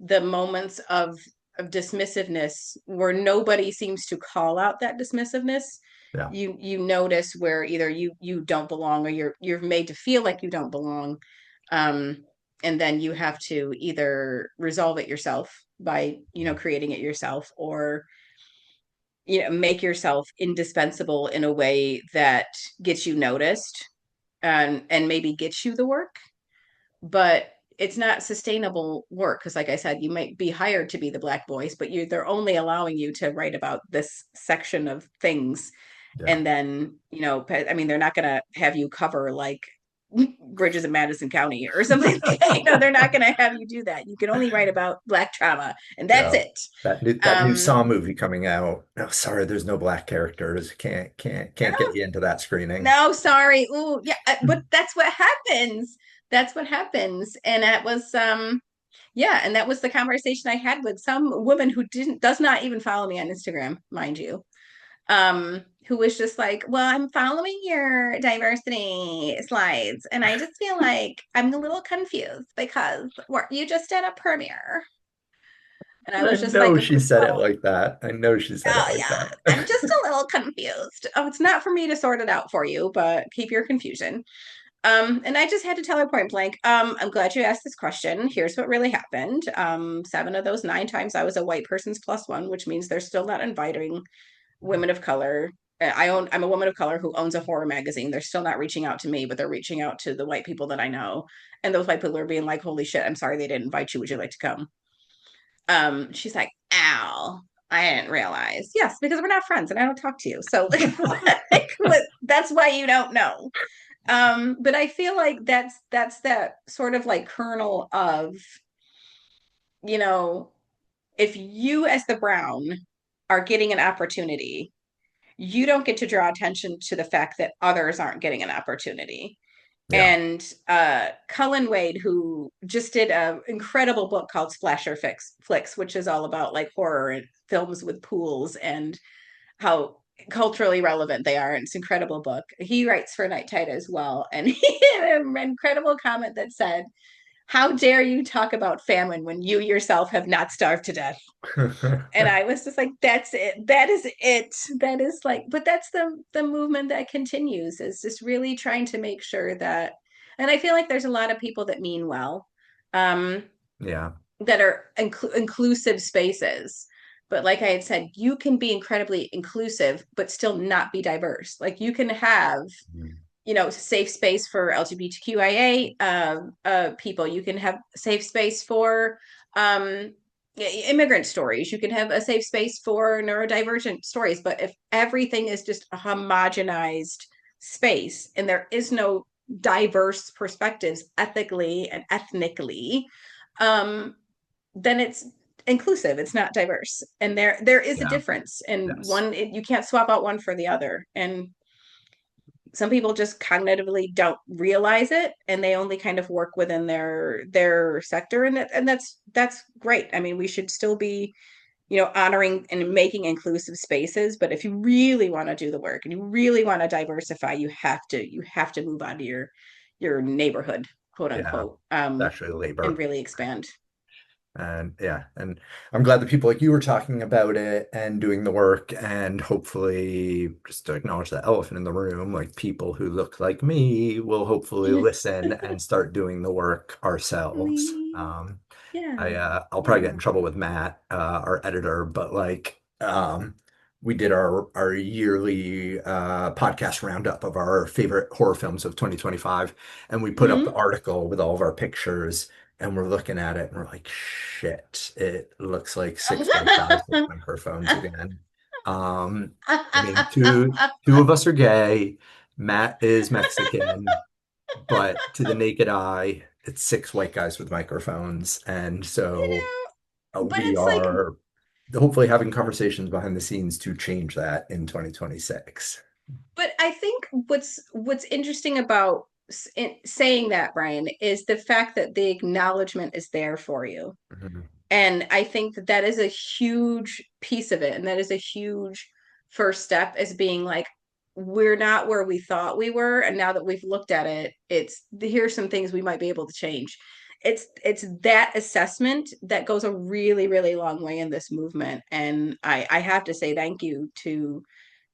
the moments of dismissiveness where nobody seems to call out that dismissiveness. Yeah. You notice where either you don't belong, or you're made to feel like you don't belong. um and then you have to either resolve it yourself by, creating it yourself, or make yourself indispensable in a way that gets you noticed and maybe gets you the work, but it's not sustainable work because, like I said, you might be hired to be the black voice, but they're only allowing you to write about this section of things. Yeah. And then, I mean, they're not going to have you cover like bridges in Madison County or something. They're not going to have you do that. You can only write about black trauma, and that's Yeah. it. That new um Saw movie coming out. Oh, sorry, there's no black characters. Can't get you into that screening. No, sorry. Ooh, yeah, but that's what happens. That's what happens. And that was yeah, and that was the conversation I had with some woman who does not even follow me on Instagram, mind you. Who was just like, "Well, I'm following your diversity slides, and I just feel like I'm a little confused because you just did a premiere." And I I was just like, know she said it "Oh, like that. I know she said it oh like yeah, that. I'm just a little confused. Oh, it's not for me to sort it out for you, but keep your confusion." And I just had to tell her point blank, I'm glad you asked this question. Here's what really happened. 7 of those 9 times I was a white person's plus one, which means they're still not inviting women of color. I'm a woman of color who owns a horror magazine. They're still not reaching out to me, but they're reaching out to the white people that I know. And those white people are being like, holy shit, I'm sorry they didn't invite you. Would you like to come? She's like, ow. I didn't realize. Yes, because we're not friends and I don't talk to you. So that's why you don't know. But I feel like that's that sort of like kernel of, you know, if you as the brown are getting an opportunity, you don't get to draw attention to the fact that others aren't getting an opportunity. Yeah. And Cullen Wade, who just did an incredible book called Splasher Flicks, which is all about like horror and films with pools and how culturally relevant they are. And it's an incredible book. He writes for NightTide as well. And he had an incredible comment that said, "How dare you talk about famine when you yourself have not starved to death?" And I was just like, that's it. That is it. That is like, but that's the movement that continues, is just really trying to make sure that, and I feel like there's a lot of people that mean well, um, Yeah. that are inclusive spaces. But like I had said, you can be incredibly inclusive, but still not be diverse. Like you can have, safe space for LGBTQIA people. You can have safe space for um, immigrant stories. You can have a safe space for neurodivergent stories. But if everything is just a homogenized space and there is no diverse perspectives ethically and ethnically, then it's inclusive. It's not diverse. And there is a Yeah. difference. And Yes. you can't swap out one for the other. And some people just cognitively don't realize it, and they only kind of work within their sector, and that's great. I mean, we should still be, honoring and making inclusive spaces, but if you really want to do the work and you really want to diversify, you have to move on to your neighborhood, quote Yeah. unquote, It's actually and labor. really expand. And yeah, and I'm glad that people like you were talking about it and doing the work, and hopefully just to acknowledge the elephant in the room, like people who look like me will hopefully listen and start doing the work ourselves. Yeah, I'll probably get yeah. in trouble with Matt, our editor, but like we did our yearly podcast roundup of our favorite horror films of 2025, and we put up the Hmm. article with all of our pictures, and we're looking at it and we're like, shit, it looks like six white guys with microphones again. I mean, two of us are gay, Matt is Mexican, but to the naked eye, it's six white guys with microphones. And so But we it's like, are hopefully having conversations behind the scenes to change that in 2026. but I think what's interesting about saying that, Brian, is the fact that the acknowledgement is there for you. Mhm. And I think that is a huge piece of it. And that is a huge first step, as being like, we're not where we thought we were. And now that we've looked at it, here's some things we might be able to change. It's that assessment that goes a really, really long way in this movement. And I have to say thank you to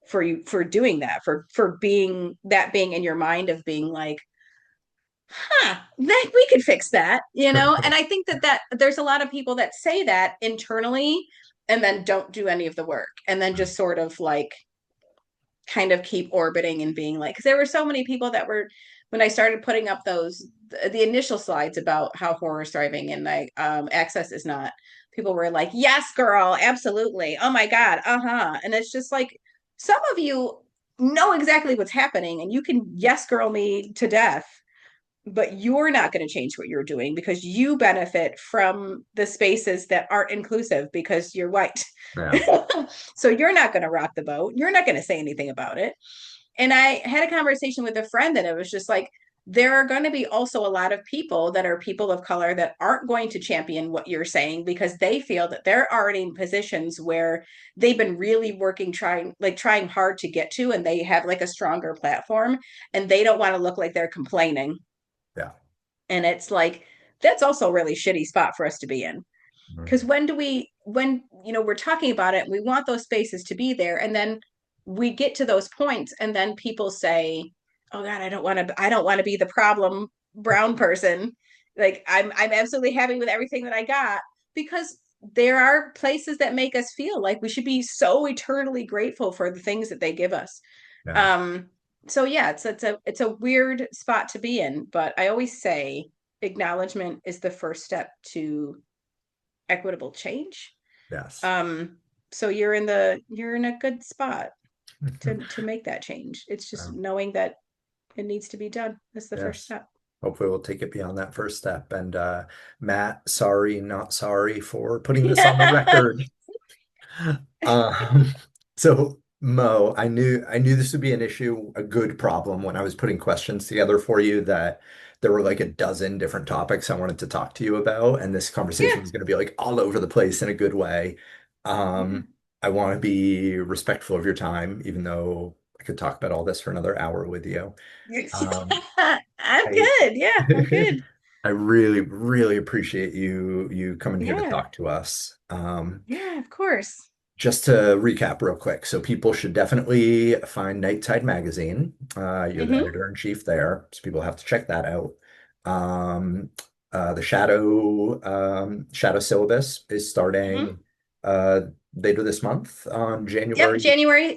for you for doing that, for being in your mind, of being like, that we could fix that. And I think that there's a lot of people that say that internally and then don't do any of the work, and then just sort of like kind of keep orbiting and being like, because there were so many people that were, when I started putting up the initial slides about how horror is thriving and like, access is not, people were like, yes girl, absolutely, oh my god, uh-huh. And it's just like, some of you know exactly what's happening and you can yes girl me to death, but you're not going to change what you're doing because you benefit from the spaces that aren't inclusive because you're white. Yeah. So you're not going to rock the boat. You're not going to say anything about it. And I had a conversation with a friend that it was just like, there are going to be also a lot of people that are people of color that aren't going to champion what you're saying because they feel that they're already in positions where they've been really working, trying hard to get to, and they have like a stronger platform, and they don't want to look like they're complaining. Yeah. And it's like, that's also a really shitty spot for us to be in. Because Mhm. when we're talking about it, we want those spaces to be there. And then we get to those points, and then people say, oh God, I don't want to be the problem brown person. Like, I'm absolutely happy with everything that I got, because there are places that make us feel like we should be so eternally grateful for the things that they give us. Yeah. Um, so yeah, it's a weird spot to be in, but I always say acknowledgement is the first step to equitable change. Yes. Um, so you're in a good spot to make that change. It's just Um, knowing that it needs to be done. That's the first yes. step. Hopefully we'll take it beyond that first step. And Matt, sorry, not sorry for putting this on the record. Um, so Mo, I knew this would be an issue, a good problem when I was putting questions together for you, that there were like a dozen different topics I wanted to talk to you about, and this conversation Yeah. was going to be like all over the place in a good way. Yeah. I want to be respectful of your time, even though I could talk about all this for another hour with you. Um, I'm I good. Yeah, I'm good. I really, really appreciate you coming here to Yeah. talk to us. Yeah, of course. Just to recap real quick, so people should definitely find NightTide magazine. You're the Hmm. editor-in-chief there, so people have to check that out. Um, the Shadow syllabus is Hmm. starting later this month on Yep, January January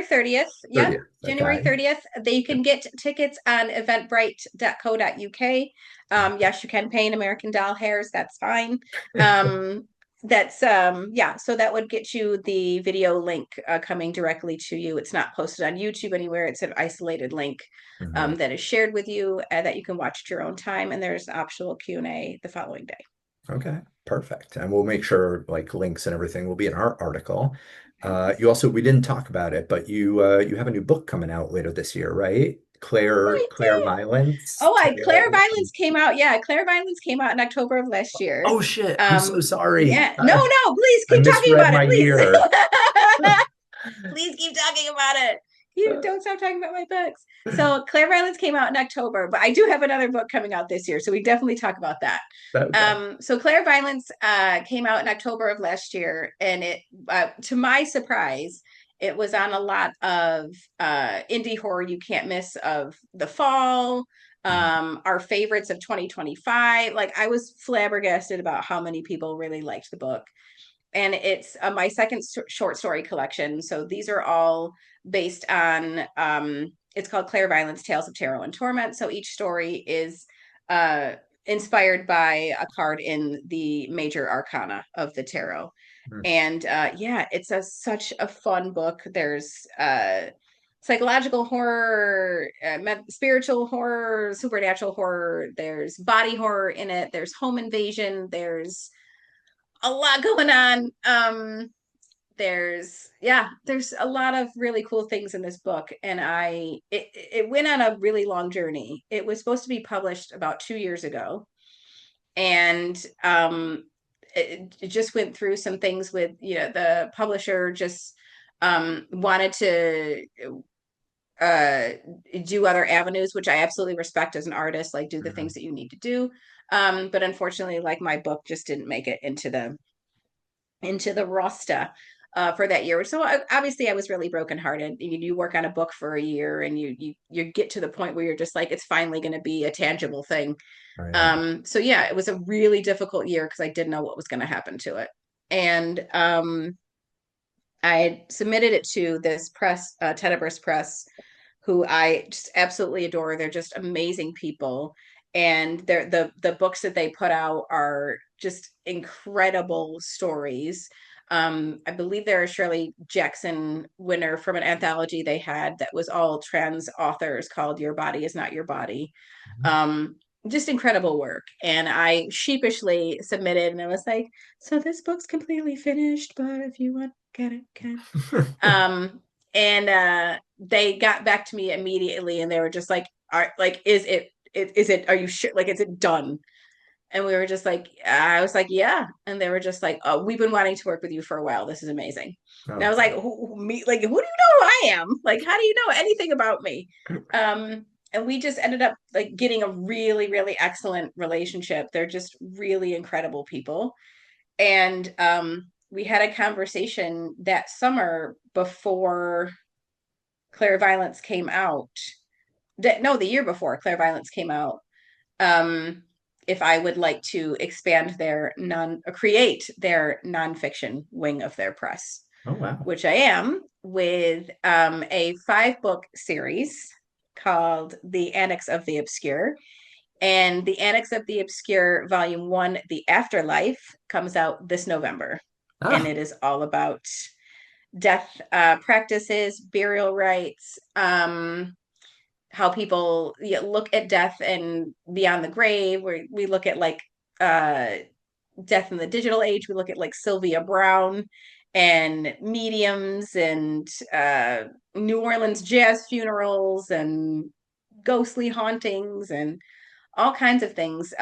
30th. Yep, 30th. January Okay. 30th. They can get tickets on eventbrite.co.uk. Yes, you can pay in American Doll hairs. That's fine. Um, that's yeah, so that would get you the video link coming directly to you. It's not posted on YouTube anywhere. It's an isolated link Mhm. that is shared with you that you can watch at your own time, and there's optional Q&A the following day. Okay, perfect. And we'll make sure like links and everything will be in our article. You Nice. also, we didn't talk about it, but you have a new book coming out later this year, right? I Claire did. Violence, Oh, Claire Tale. Violence came out. Yeah, Claire Violence came out in October of last year. Oh shit, I'm so sorry. Yeah. No, no, please I keep talking misread about it, my year. please. Please keep talking about it. You don't stop talking about my books. So Claire Violence came out in October, but I do have another book coming out this year. So we definitely talk about that. Okay. So Claire Violence came out in October of last year, and it, to my surprise, it was on a lot of indie horror you can't miss of the fall, Mhm. our favorites of 2025. Like I was flabbergasted about how many people really liked the book, and it's my second short story collection. So these are all based on it's called Claire Violence Tales of Terror and Torment. So each story is uh inspired by a card in the major arcana of the tarot. And yeah, it's such a fun book. There's psychological horror, spiritual horror, supernatural horror, there's body horror in it, there's home invasion, there's a lot going on. There's a lot of really cool things in this book, and it went on a really long journey. It was supposed to be published about 2 years ago, and it just went through some things with, the publisher just wanted to uh do other avenues, which I absolutely respect as an artist, like do the Mhm. things that you need to do. But unfortunately, like my book just didn't make it into the roster for that year. So obviously, I was really brokenhearted. You work on a book for a year, and you get to the point where you're just like, it's finally going to be a tangible thing. Right. So yeah, it was a really difficult year because I didn't know what was going to happen to it, and I submitted it to this press, Tenebris Press, who I just absolutely adore. They're just amazing people, and the books that they put out are just incredible stories. I believe they're a Shirley Jackson winner from an anthology they had that was all trans authors called "Your Body Is Not Your Body." Um, just incredible work, and I sheepishly submitted, and I was like, "So this book's completely finished, but if you want, get it, can." Um, and they got back to me immediately, and they were just like, "Are like, is it? Are you sure? Like, is it done?" And we were just like, I was like, "Yeah," and they were just like, "Oh, we've been wanting to work with you for a while. This is amazing." And I Oh, was like, Me? Like, who do you know who I am? Like, how do you know anything about me?" And we just ended up like getting a really, really excellent relationship. They're just really incredible people, and we had a conversation that summer before Claire Violence came out. No, the year before Claire Violence came out. Um, if I would like to expand their create their nonfiction wing of their press, oh wow. which I am, with a 5 book series called The Annex of the Obscure. And The Annex of the Obscure, Volume 1, The Afterlife, comes out this November. And Ah, it is all about death practices, burial rites, how people look at death and beyond the grave, where we look at like uh, death in the digital age. We look at like Sylvia Brown and mediums and New Orleans jazz funerals and ghostly hauntings and all kinds of things.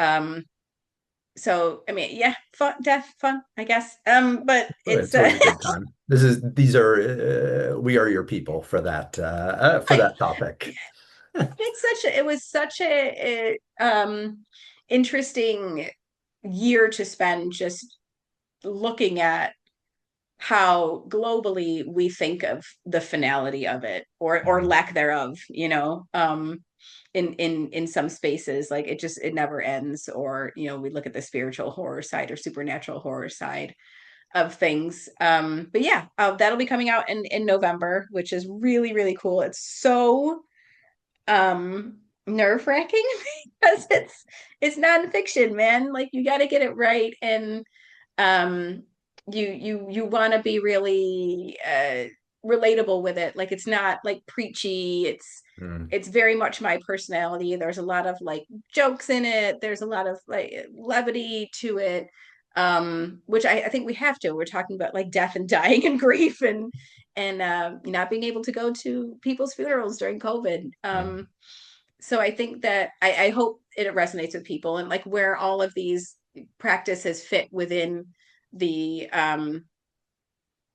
So I mean, yeah, fun, death, fun, I guess. But well, it's it's always a good time. These are we are your people for like that topic. it was such a interesting year to spend just looking at how globally we think of the finality of it, or Mhm. lack thereof, in some spaces, like it never ends. Or we look at the spiritual horror side or supernatural horror side of things. But yeah, that'll be coming out in November, which is really, really cool. It's so nerve-wracking because it's nonfiction, man. Like you got to get it right. And um you want to be really relatable with it. Like it's not like preachy. Mm, It's very much my personality. There's a lot of like jokes in it. There's a lot of like levity to it. Which I think we have to. We're talking about like death and dying and grief and not being able to go to people's funerals during COVID. mm. So I think that I hope it resonates with people and like where all of these practices fit within the um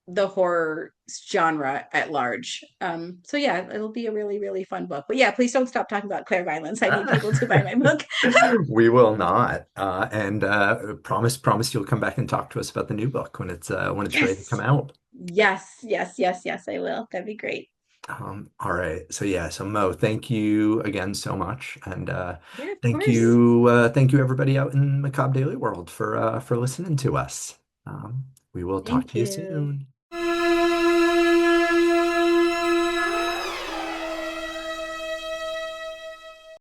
the horror genre at large. So yeah, it'll be a really, really fun book. But yeah, please don't stop talking about Claire violence. I need people to buy my book. We will not. And promise you'll come back and talk to us about the new book when it's ready to come Yes. out. Yes, I will. That'd be great. All right. So yeah, so Mo, thank you again so much. And Yeah, of course. thank you everybody out in Macabre Daily World for listening to us. We will talk Thank to you you. soon.